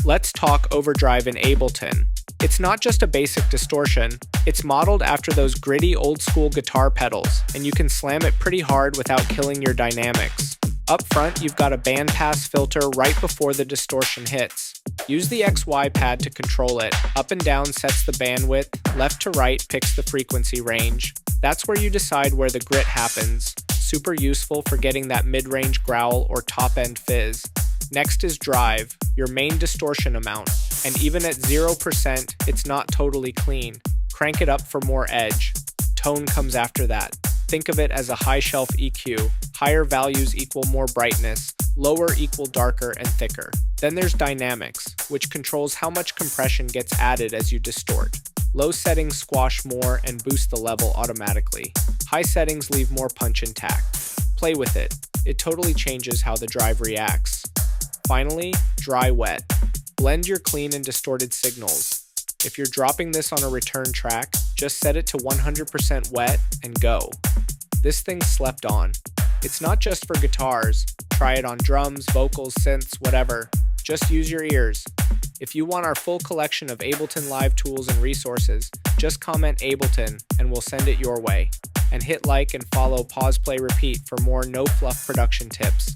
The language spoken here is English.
Let's talk overdrive in Ableton. It's not just a basic distortion, it's modeled after those gritty old-school guitar pedals, and you can slam it pretty hard without killing your dynamics. Up front, you've got a bandpass filter right before the distortion hits. Use the XY pad to control it. Up and down sets the bandwidth, left to right picks the frequency range. That's where you decide where the grit happens. Super useful for getting that mid-range growl or top-end fizz. Next is drive, your main distortion amount, and even at 0%, it's not totally clean. Crank it up for more edge. Tone comes after that. Think of it as a high-shelf EQ. Higher values equal more brightness, lower equal darker and thicker. Then there's dynamics, which controls how much compression gets added as you distort. Low settings squash more and boost the level automatically. High settings leave more punch intact. Play with it. It totally changes how the drive reacts. Finally, dry-wet. Blend your clean and distorted signals. If you're dropping this on a return track, just set it to 100% wet and go. This thing's slept on. It's not just for guitars. Try it on drums, vocals, synths, whatever. Just use your ears. If you want our full collection of Ableton Live tools and resources, just comment Ableton and we'll send it your way. And hit like and follow PausePlayRepeat for more no-fluff production tips.